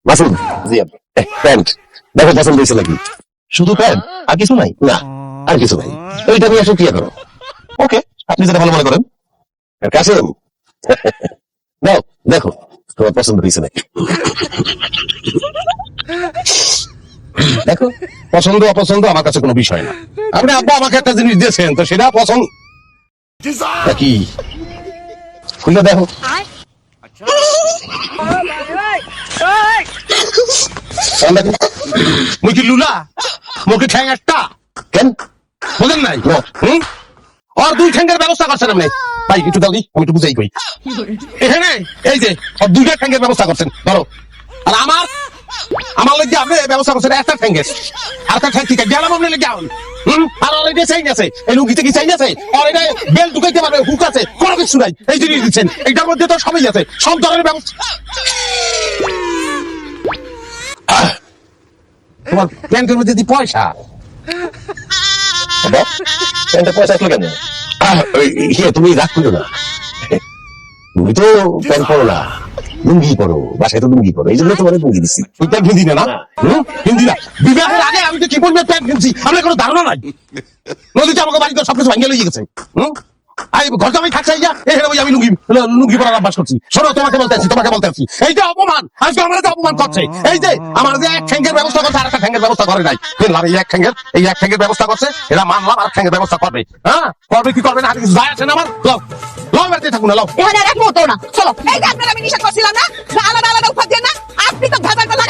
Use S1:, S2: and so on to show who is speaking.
S1: মাসুদ, জি pant দেখো পছন্দ হয়েছে নাকি? শুধু প্যান্ট আর কিছু নাই? না, আর কিছু নাই। ওইটা নিয়ে আসো, কি করো? ওকে, আপনি যেটা ভালো মনে করেন। কাসেম, দাও দেখো তোমার পছন্দ হয়েছে নাকি। দেখো, পছন্দ অপছন্দ আমার কাছে কোনো বিষয় না। আপনি আব্বা আমাকে একটা জিনিস দিয়েছেন, তো সেটা পছন্দ কি খুলে দেখো।
S2: মুই কি লুলা মুখে ঠ্যাং একটা
S1: কেন
S2: বোঝেন নাই?
S1: না,
S2: আর দুই ঠ্যাঙ্গের ব্যবস্থা করছেন আপনি।
S1: ভাই একটু দাও দি, আমি একটু বুঝাই কই।
S2: এখানে এই যে আর দুইটা ঠ্যাঙ্গের ব্যবস্থা করছেন ধরো, আর আমার আমার লেগে আপনি ব্যবস্থা করছেন একটা ঠ্যাঙ্গের। আর একটা ঠ্যাং ঠিক আছে গেলাম আপনি লেগে আউন। আর অলরেডি চাইন আছে, এই লুঙ্গিতে কি চাইন আছে? আর এটা বেল ঢুকাইতে পারবে, হুক আছে, কোনো কিছু নাই। এই জিনিস দিচ্ছেন, এটার মধ্যে তো সবই আছে, সব ধরনের ব্যবস্থা। তোমার প্যান্টের মধ্যে দি পয়সা
S1: বাবা, প্যান্টে পয়সা আসলো কেন? তুমি রাগ করো না, তুমি তো প্যান্ট পরো না, লুঙ্গি পরো, বাসায় তো লুঙ্গি পরো, এই জন্য তোমার লুঙ্গি দিচ্ছি।
S2: তুই প্যান্ট কিনছি না? কিনছি না। বিবাহের আগে আমি তো কি পরিমাণ প্যান্ট কিনছি আমার কোনো ধারণা নাই। নদীতে আমাকে বাড়িতে সবকিছু ভাঙিয়ে লইয়ে গেছে। ঘর আমি থাকছি যা, এখানে ওই আমি লুঙ্গি পরার অভ্যাস করছি। শোনো, তোমাকে বলতে আছি এই যে অপমান, আজকে আমার অপমান করছে। এই যে আমার যে এক ঠ্যাঙ্গের ব্যবস্থা করছে, আর একটা ঠ্যাঙ্গের ব্যবস্থা করে নাই। এই এক ঠ্যাঙ্গের ব্যবস্থা করছে, এরা মানলাম, আর ঠ্যাঙ্গের ব্যবস্থা করবে। হ্যাঁ, করবে কি করবে না আর কিছু যায় আসে না আমার। লও বাড়িতে থাকুন না, লও।
S3: এখানে আর এক মুহূর্ত না, চলো। এই যে আপনারা আমি নিষেধ করছিলাম না, আলাদা আলাদা উপহার দিয়ে না, আপনি তো ভেজাল